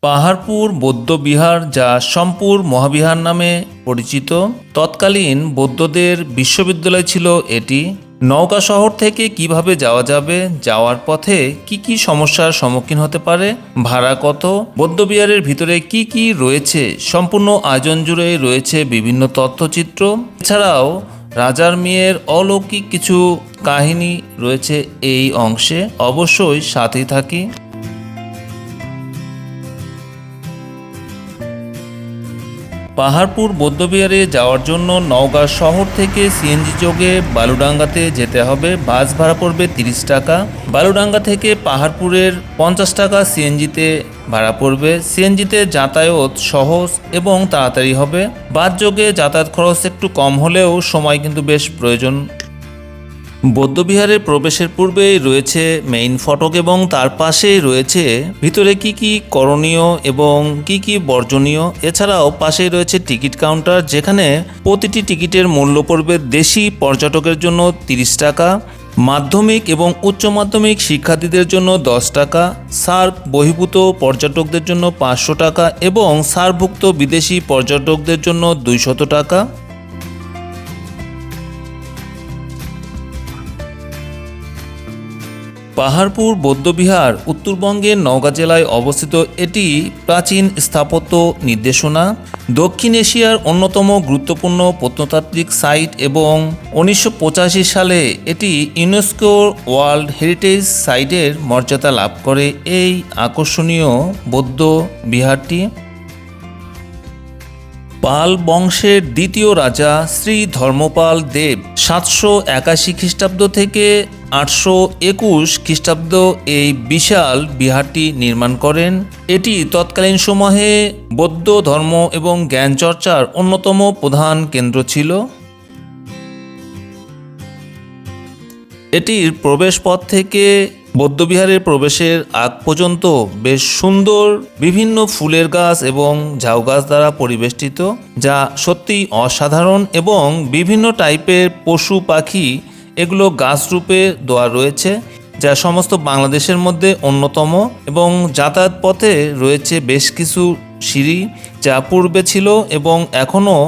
পাহাড়পুর বৌদ্ধবিহার, যা সোমপুর মহাবিহার নামে পরিচিত, তৎকালীন বৌদ্ধদের বিশ্ববিদ্যালয় ছিল এটি। নওগাঁ শহর থেকে কিভাবে যাওয়া যাবে, যাওয়ার পথে কি কি সমস্যার সম্মুখীন হতে পারে, ভাড়া কত, বৌদ্ধবিহারের ভিতরে কি কি রয়েছে, সম্পূর্ণ আয়োজন জুড়ে রয়েছে বিভিন্ন তথ্যচিত্র। এছাড়াও রাজার মেয়ের অলৌকিক কিছু কাহিনী রয়েছে এই অংশে, অবশ্যই সাথেই থাকি। পাহাড়পুর বৌদ্ধবিহারে যাওয়ার জন্য নওগাঁ শহর থেকে সিএনজি যোগে বালুডাঙ্গাতে যেতে হবে। বাস ভাড়া পড়বে 30 টাকা। বালুডাঙ্গা থেকে পাহাড়পুরের 50 টাকা সিএনজিতে ভাড়া পড়বে। সিএনজিতে যাতায়াত সহজ এবং তাড়াতাড়ি হবে। বাস যোগে যাতায়াত খরচ একটু কম হলেও সময় কিন্তু বেশ প্রয়োজন। বৌদ্ধবিহারের প্রবেশের পূর্বেই রয়েছে মেইন ফটক এবং তার পাশেই রয়েছে ভিতরে কি কি করণীয় এবং কি কি বর্জনীয়। এছাড়াও পাশেই রয়েছে টিকিট কাউন্টার, যেখানে প্রতিটি টিকিটের মূল্য পড়বে দেশি পর্যটকের জন্য 30 টাকা, মাধ্যমিক এবং উচ্চ মাধ্যমিক শিক্ষার্থীদের জন্য 10 টাকা, সার্ক বহির্ভূত পর্যটকদের জন্য 500 টাকা এবং সার্কভুক্ত বিদেশি পর্যটকদের জন্য 200 টাকা। পাহাড়পুর বৌদ্ধবিহার উত্তরবঙ্গের নওগাঁ জেলায় অবস্থিত। এটি প্রাচীন স্থাপত্য নির্দেশনা, দক্ষিণ এশিয়ার অন্যতম গুরুত্বপূর্ণ প্রত্নতাত্ত্বিক সাইট এবং 1985 সালে এটি ইউনেস্কো ওয়ার্ল্ড হেরিটেজ সাইটের মর্যাদা লাভ করে। এই আকর্ষণীয় বৌদ্ধ বিহারটি পাল বংশের দ্বিতীয় রাজা শ্রী ধর্মপাল দেব 781 খ্রিস্টাব্দ থেকে 821 খ্রিস্টাব্দ এই বিশাল বিহারটি নির্মাণ করেন। এটি তৎকালীন সময়ে বৌদ্ধ ধর্ম এবং জ্ঞান চর্চার অন্যতম প্রধান কেন্দ্র ছিল। এটির প্রবেশ পথ থেকে বৌদ্ধবিহারের প্রবেশের আগ পর্যন্ত বেশ সুন্দর বিভিন্ন ফুলের গাছ এবং ঝাউ গাছ দ্বারা পরিবেষ্টিত, যা সত্যি অসাধারণ, এবং বিভিন্ন টাইপের পশু পাখি এগুলো গাছ রূপে দেওয়া রয়েছে, যা সমস্ত বাংলাদেশের মধ্যে অন্যতম। এবং যাতায়াত পথে রয়েছে বেশ কিছু সিঁড়ি, যা পূর্বে ছিল এবং এখনও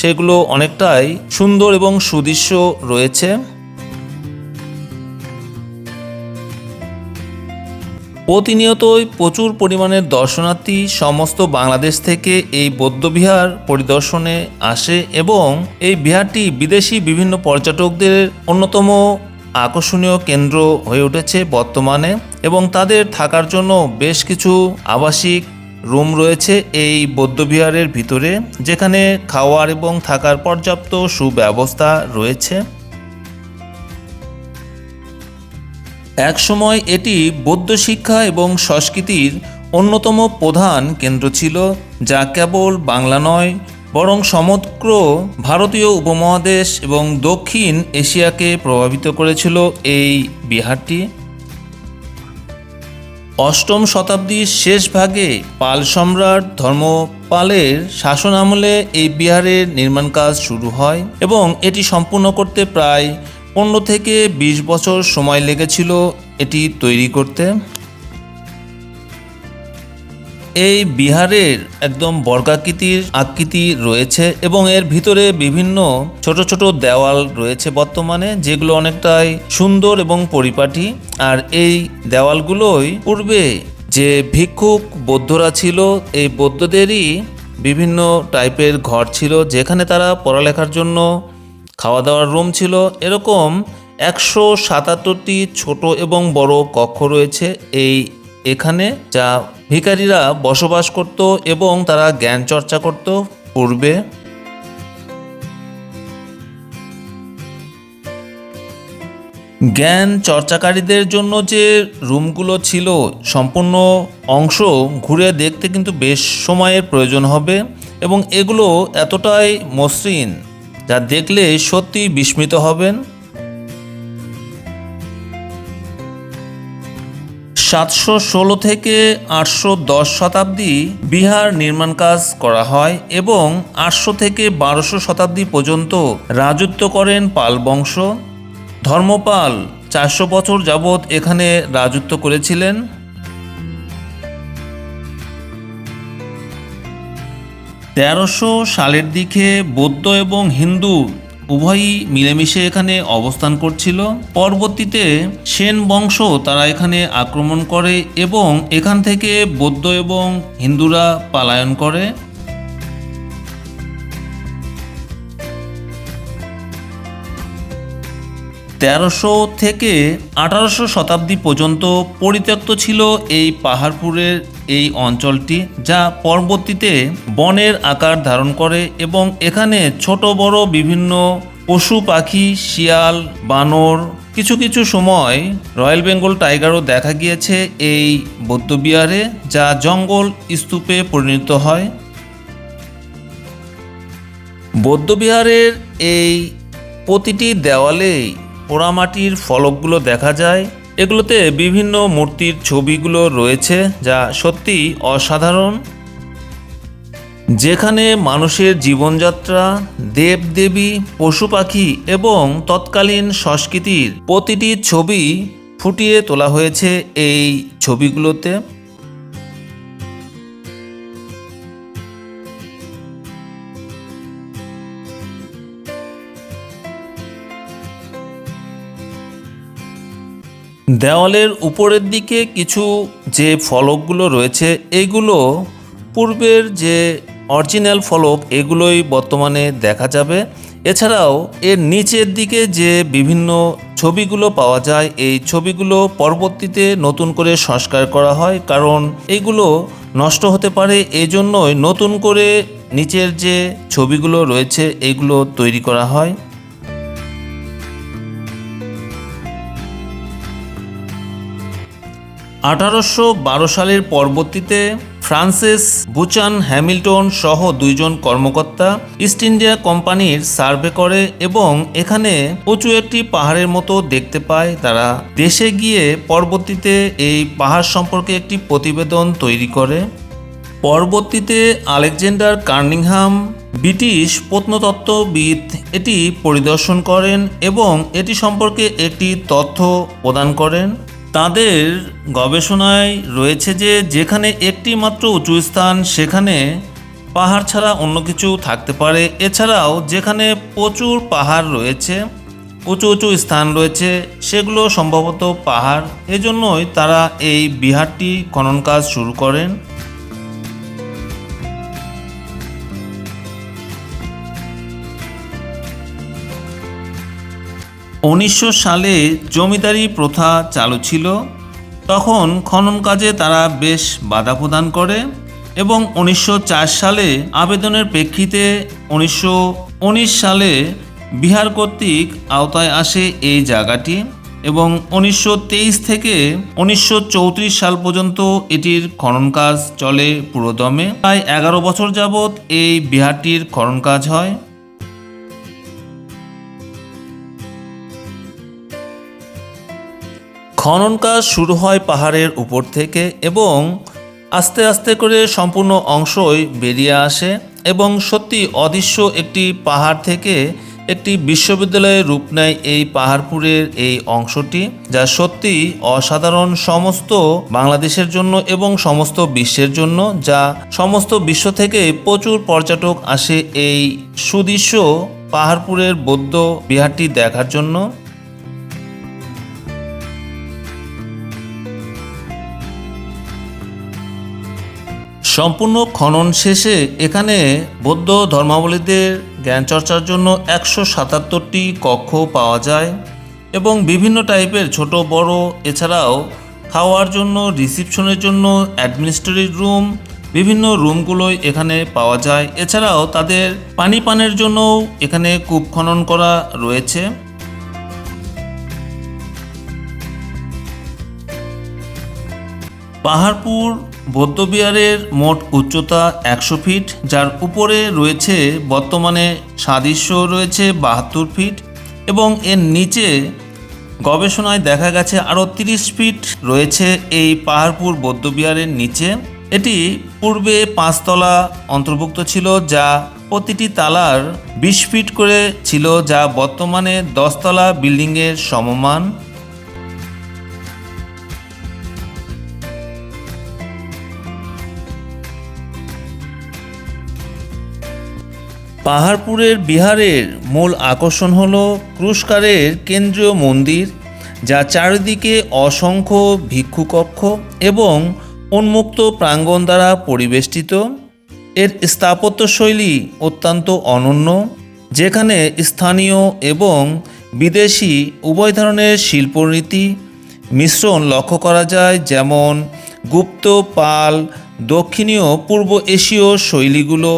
সেগুলো অনেকটাই সুন্দর এবং সুদৃশ্য রয়েছে। প্রতিনিয়তই প্রচুর পরিমাণের দর্শনার্থী সমস্ত বাংলাদেশ থেকে এই বৌদ্ধবিহার পরিদর্শনে আসে এবং এই বিহারটি বিদেশি বিভিন্ন পর্যটকদের অন্যতম আকর্ষণীয় কেন্দ্র হয়ে উঠেছে বর্তমানে, এবং তাদের থাকার জন্য বেশ কিছু আবাসিক রুম রয়েছে এই বৌদ্ধবিহারের ভিতরে, যেখানে খাওয়ার এবং থাকার পর্যাপ্ত সুব্যবস্থা রয়েছে। একসময় এটি বৌদ্ধ শিক্ষা এবং সংস্কৃতির অন্যতম প্রধান কেন্দ্র ছিল, যা কেবল বাংলা নয় বরং সমগ্র ভারতীয় উপমহাদেশ এবং দক্ষিণ এশিয়াকে প্রভাবিত করেছিল। এই বিহারটি 8ম শতাব্দীর শেষ ভাগে পাল সম্রাট ধর্মপালের শাসন আমলে এই বিহারের নির্মাণ কাজ শুরু হয় এবং এটি সম্পূর্ণ করতে প্রায় 15 থেকে 20 বছর সময় লেগেছিল এটি তৈরি করতে। এই বিহারের একদম বর্গাকৃতির আকৃতি রয়েছে এবং এর ভিতরে বিভিন্ন ছোট ছোট দেওয়াল রয়েছে বর্তমানে, যেগুলো অনেকটাই সুন্দর এবং পরিপাটি। আর এই দেওয়ালগুলোই পূর্বে যে ভিক্ষুক বৌদ্ধরা ছিল, এই বৌদ্ধদেরই বিভিন্ন টাইপের ঘর ছিল, যেখানে তারা পড়ালেখার জন্য খাওয়া দাওয়ার রুম ছিল। এরকম 177টি ছোট এবং বড় কক্ষ রয়েছে এখানে, যা ভিখারিরা বসবাস করত এবং তারা জ্ঞান চর্চা করত পূর্বে। জ্ঞান চর্চাকারীদের জন্য যে রুমগুলো ছিল, সম্পূর্ণ অংশ ঘুরে দেখতে কিন্তু বেশ সময়ের প্রয়োজন হবে, এবং এগুলো এতটাই মসৃণ যা দেখলে সত্যি বিস্মিত হবেন। 716 থেকে 810 শতাব্দী বিহার নির্মাণ কাজ করা হয় এবং 800 থেকে 1200 শতাব্দী পর্যন্ত রাজত্ব করেন পাল বংশ। ধর্মপাল 400 বছর যাবৎ এখানে রাজত্ব করেছিলেন। 1300 সালের দিকে বৌদ্ধ এবং হিন্দু উভয়ই মিলেমিশে এখানে অবস্থান করছিল। পরবর্তীতে সেন বংশ তারা এখানে আক্রমণ করে এবং এখান থেকে বৌদ্ধ এবং হিন্দুরা পলায়ন করে। 1300 থেকে 1800 শতাব্দী পর্যন্ত পরিত্যক্ত ছিল এই পাহাড়পুরের এই অঞ্চলটি, যা পরবর্তীতে বনের আকার ধারণ করে এবং এখানে ছোট বড় বিভিন্ন পশু পাখি, শিয়াল, বানর, কিছু কিছু সময় রয়্যাল বেঙ্গল টাইগারও দেখা গিয়েছে এই বৌদ্ধবিহারে, যা জঙ্গল স্তূপে পরিণত হয়। বৌদ্ধবিহারের এই প্রতিটি দেওয়ালেই পোড়ামাটির ফলকগুলো দেখা যায়। এগুলোতে বিভিন্ন মূর্তির ছবিগুলো রয়েছে, যা সত্যি অসাধারণ। যেখানে মানুষের জীবনযাত্রা, দেবদেবী, পশু পাখি এবং তৎকালীন সংস্কৃতির প্রতিটি ছবি ফুটিয়ে তোলা হয়েছে এই ছবিগুলোতে। দেওয়ালের উপরের দিকে কিছু যে ফলকগুলো রয়েছে, এগুলো পূর্বের যে অরিজিনাল ফলক, এগুলোই বর্তমানে দেখা যাবে। এছাড়াও এর নিচের দিকে যে বিভিন্ন ছবিগুলো পাওয়া যায়, এই ছবিগুলো পরবর্তীতে নতুন করে সংস্কার করা হয়, কারণ এগুলো নষ্ট হতে পারে। এই জন্যই নতুন করে নিচের যে ছবিগুলো রয়েছে এগুলো তৈরি করা হয়। 1812 সালের পরবর্তীতে ফ্রান্সিস বুচান হ্যামিল্টন সহ দুইজন কর্মকর্তা ইস্ট ইন্ডিয়া কোম্পানির সার্ভে করে এবং এখানে উঁচু একটি পাহাড়ের মতো দেখতে পায়। তারা দেশে গিয়ে পরবর্তীতে এই পাহাড় সম্পর্কে একটি প্রতিবেদন তৈরি করে। পরবর্তীতে আলেকজান্ডার কার্নিংহাম, ব্রিটিশ প্রত্নতত্ত্ববিদ, এটি পরিদর্শন করেন এবং এটি সম্পর্কে একটি তথ্য প্রদান করেন। তাদের গবেষণায় রয়েছে যে যেখানে একটি মাত্র উঁচু স্থান, সেখানে পাহাড় ছাড়া অন্য কিছু থাকতে পারে। এছাড়াও যেখানে প্রচুর পাহাড় রয়েছে, উঁচু উঁচু স্থান রয়েছে, সেগুলো সম্ভবত পাহাড়। এজন্যই তারা এই বিহারটি খনন কাজ শুরু করেন। 1900 সালে জমিদারি প্রথা চালু ছিল। তখন খনন কাজে তারা বেশ বাধা প্রদান করে এবং 1904 সালে আবেদনের প্রেক্ষিতে 1919 সালে বিহার কর্তৃক আওতায় আসে এই জায়গাটি এবং 1923 থেকে 1934 সাল পর্যন্ত এটির খনন কাজ চলে পুরোদমে। প্রায় 11 বছর যাবৎ এই বিহারটির খনন কাজ হয়। খনন কাজ শুরু হয় পাহাড়ের উপর থেকে এবং আস্তে আস্তে করে সম্পূর্ণ অংশই বেরিয়ে আসে এবং সত্যি অদৃশ্য একটি পাহাড় থেকে একটি বিশ্ববিদ্যালয়ের রূপ নেয় এই পাহাড়পুরের এই অংশটি, যা সত্যি অসাধারণ সমস্ত বাংলাদেশের জন্য এবং সমস্ত বিশ্বের জন্য, যা সমস্ত বিশ্ব থেকে প্রচুর পর্যটক আসে এই সুদৃশ্য পাহাড়পুরের বৌদ্ধ বিহারটি দেখার জন্য। সম্পূর্ণ খনন শেষে এখানে বৌদ্ধ ধর্মাবলম্বীদের জ্ঞান চর্চার জন্য 177টি কক্ষ পাওয়া যায় এবং বিভিন্ন টাইপের ছোট বড়, এছাড়াও খাওয়ার জন্য, রিসিপশনের জন্য অ্যাডমিনিস্ট্রেটিভ রুম, বিভিন্ন রুমগুলোই এখানে পাওয়া যায়। এছাড়াও তাদের পানি পানের জন্যও এখানে কূপ খনন করা রয়েছে। পাহাড়পুর বৌদ্ধবিহারের মোট উচ্চতা 100 ফিট, যার উপরে রয়েছে বর্তমানে সাদৃশ্য রয়েছে 72 ফিট এবং এর নিচে গবেষণায় দেখা গেছে আরও 30 ফিট রয়েছে এই পাহাড়পুর বৌদ্ধবিহারের নিচে। এটি পূর্বে 5 তলা অন্তর্ভুক্ত ছিল, যা প্রতিটি তালার 20 ফিট করে ছিল, যা বর্তমানে 10 তলা বিল্ডিংয়ের সমমান। পাহাড়পুরের বিহারের মূল আকর্ষণ হল ক্রুশকারের কেন্দ্রীয় মন্দির, যা চারিদিকে অসংখ্য ভিক্ষু কক্ষ এবং উন্মুক্ত প্রাঙ্গণ দ্বারা পরিবেষ্টিত। এর স্থাপত্যশৈলী অত্যন্ত অনন্য, যেখানে স্থানীয় এবং বিদেশি উভয় ধরনের শিল্পরীতি মিশ্রণ লক্ষ্য করা যায়, যেমন গুপ্ত, পাল, দক্ষিণীয়, পূর্ব এশীয় শৈলীগুলো।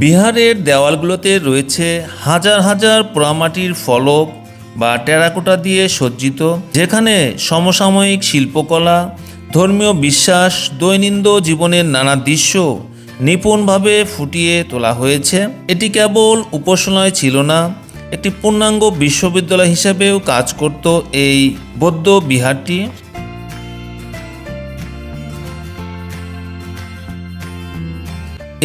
বিহারের দেওয়ালগুলোতে রয়েছে হাজার হাজার পোড়ামাটির ফলক বা টেরাকোটা দিয়ে সজ্জিত, যেখানে সমসাময়িক শিল্পকলা, ধর্মীয় বিশ্বাস, দৈনন্দিন জীবনের নানা দৃশ্য নিপুণভাবে ফুটিয়ে তোলা হয়েছে। এটি কেবল উপাসনায় ছিল না, একটি পূর্ণাঙ্গ বিশ্ববিদ্যালয় হিসেবেও কাজ করত এই বৌদ্ধ বিহারটি।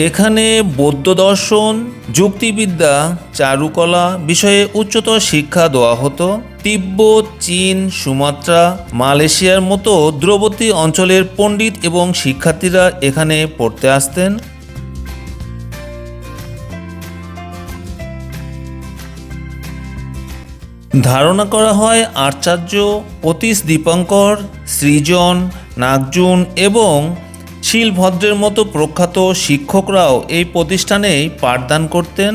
এখানে বৌদ্ধ দর্শন, যুক্তিবিদ্যা, চারুকলা বিষয়ে উচ্চতর শিক্ষা দেওয়া হতো। তিব্বত, চীন, সুমাত্রা, মালয়েশিয়ার মতো দূরবর্তী অঞ্চলের পণ্ডিত এবং শিক্ষার্থীরা এখানে পড়তে আসতেন। ধারণা করা হয় আচার্য অতীশ দীপঙ্কর, সৃজন, নাগজুন এবং শিলভদ্রের মতো প্রখ্যাত শিক্ষকরাও এই প্রতিষ্ঠানেই পাঠদান করতেন।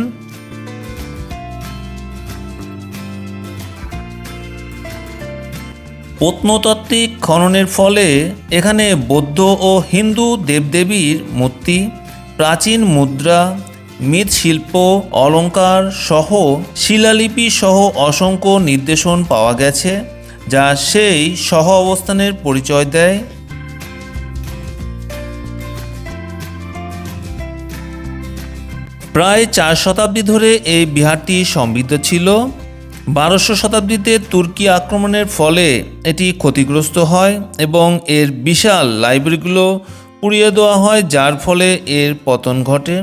প্রত্নতাত্ত্বিক খননের ফলে এখানে বৌদ্ধ ও হিন্দু দেবদেবীর মূর্তি, প্রাচীন মুদ্রা, মৃৎশিল্প, অলঙ্কার সহ শিলালিপি সহ অসংখ্য নিদর্শন পাওয়া গেছে, যা সেই সহ অবস্থানের পরিচয় দেয়। প্রায় 4 শতাব্দী ধরে এই বিহারটি সমৃদ্ধ ছিল। 1200 শতাব্দীতে তুর্কি আক্রমণের ফলে এটি ক্ষতিগ্রস্ত হয় এবং এর বিশাল লাইব্রেরিগুলো পুড়িয়ে দেওয়া হয়, যার ফলে এর পতন ঘটে।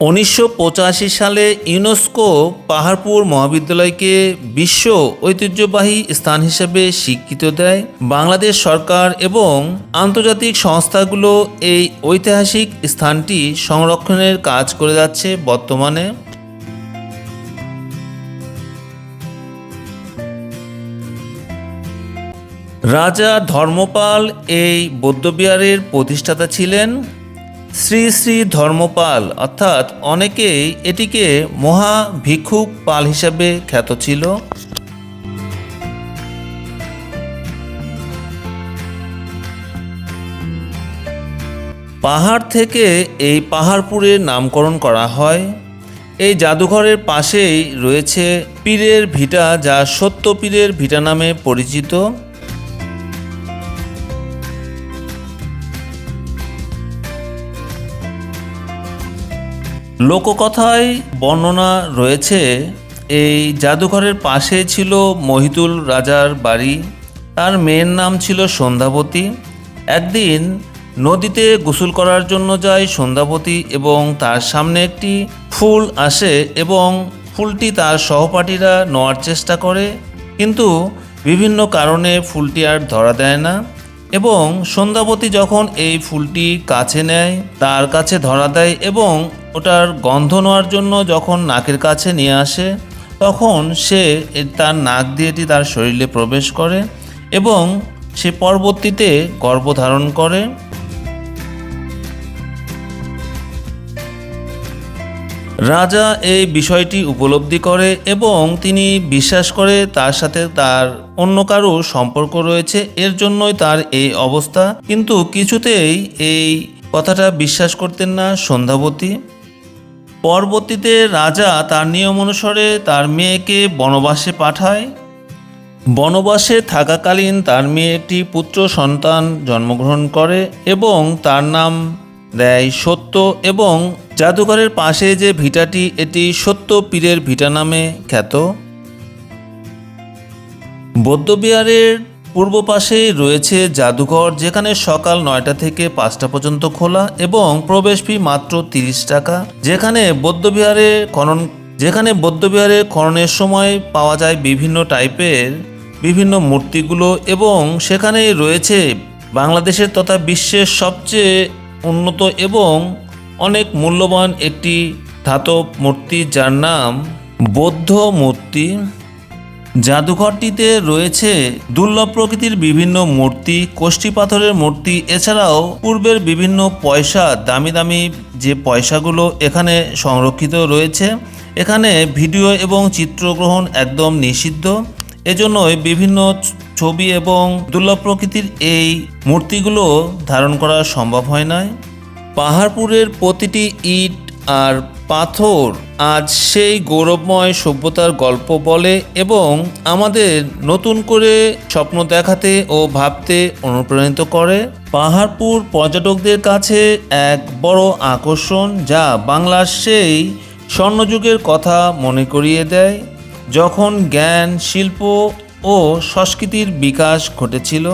1985 সালে ইউনেস্কো পাহাড়পুর মহাবিদ্যালয়কে বিশ্ব ঐতিহ্যবাহী স্থান হিসেবে স্বীকৃতি দেয়। বাংলাদেশ সরকার এবং আন্তর্জাতিক সংস্থাগুলো এই ঐতিহাসিক স্থানটি সংরক্ষণের কাজ করে যাচ্ছে বর্তমানে। রাজা ধর্মপাল এই বৌদ্ধবিহারের প্রতিষ্ঠাতা ছিলেন। শ্রী শ্রী ধর্মপাল, অর্থাৎ অনেকেই এটিকে মহা ভিক্ষুক পাল হিসাবে খ্যাত ছিল। পাহাড় থেকে এই পাহাড়পুরের নামকরণ করা হয়। এই জাদুঘরের পাশেই রয়েছে পীরের ভিটা, যা সত্য পীরের ভিটা নামে পরিচিত। লোককথায় বর্ণনা রয়েছে এই জাদুঘরের পাশে ছিল মহিতুল রাজার বাড়ি। তার মেয়ের নাম ছিল সন্ধ্যাবতী। একদিন নদীতে গোসল করার জন্য যায় সন্ধ্যাবতী এবং তার সামনে একটি ফুল আসে এবং ফুলটি তার সহপাঠীরা নেওয়ার চেষ্টা করে, কিন্তু বিভিন্ন কারণে ফুলটি আর ধরা দেয় না এবং সন্ধ্যাবতী যখন এই ফুলটি কাছে নেয়, তার কাছে ধরা দেয় এবং ওটার গন্ধ নেওয়ার জন্য যখন নাকের কাছে নিয়ে আসে, তখন সে তার নাক দিয়ে এটি তার শরীরে প্রবেশ করে এবং সে পরবর্তীতে গর্ভধারণ করে। রাজা এই বিষয়টি উপলব্ধি করে এবং তিনি বিশ্বাস করে তার সাথে তার অন্য কারো সম্পর্ক রয়েছে, এর জন্যই তার এই অবস্থা। কিন্তু কিছুতেই এই কথাটা বিশ্বাস করতেন না সন্ধ্যাবতী। পরবর্তীতে রাজা তার নিয়ম অনুসারে তার মেয়েকে বনবাসে পাঠায়। বনবাসে থাকাকালীন তার মেয়ে একটি পুত্র সন্তান জন্মগ্রহণ করে এবং তার নাম দেয় সত্য, এবং জাদুঘরের পাশে যে ভিটাটি, এটি সত্য পীরের ভিটা নামে খ্যাত। বৌদ্ধবিহারের পূর্ব পাশেই রয়েছে জাদুঘর, যেখানে সকাল 9টা থেকে 5টা পর্যন্ত খোলা এবং প্রবেশ ফি মাত্র 30 টাকা। যেখানে বৌদ্ধবিহারে খনন যেখানে বৌদ্ধবিহারে খননের সময় পাওয়া যায় বিভিন্ন টাইপের বিভিন্ন মূর্তিগুলো, এবং সেখানেই রয়েছে বাংলাদেশের তথা বিশ্বের সবচেয়ে উন্নত এবং অনেক মূল্যবান একটি ধাতব মূর্তি, যার নাম বৌদ্ধ মূর্তি। জাদুঘরটিতে রয়েছে দুর্লভ প্রকৃতির বিভিন্ন মূর্তি, কোষ্ঠী পাথরের মূর্তি, এছাড়াও পূর্বের বিভিন্ন পয়সা, দামি দামি যে পয়সাগুলো এখানে সংরক্ষিত রয়েছে। এখানে ভিডিও এবং চিত্রগ্রহণ একদম নিষিদ্ধ, এজন্যই বিভিন্ন ছবি এবং দুর্লভ প্রকৃতির এই মূর্তিগুলো ধারণ করা সম্ভব হয় না। পাহাড়পুরের প্রতিটি ইট আর পাথর আজ সেই গৌরবময় সভ্যতার গল্প বলে এবং আমাদের নতুন করে স্বপ্ন দেখাতে ও ভাবতে অনুপ্রাণিত করে। পাহাড়পুর পর্যটকদের কাছে এক বড় আকর্ষণ, যা বাংলার সেই স্বর্ণযুগের কথা মনে করিয়ে দেয়, যখন জ্ঞান, শিল্প ও সংস্কৃতির বিকাশ ঘটেছিল।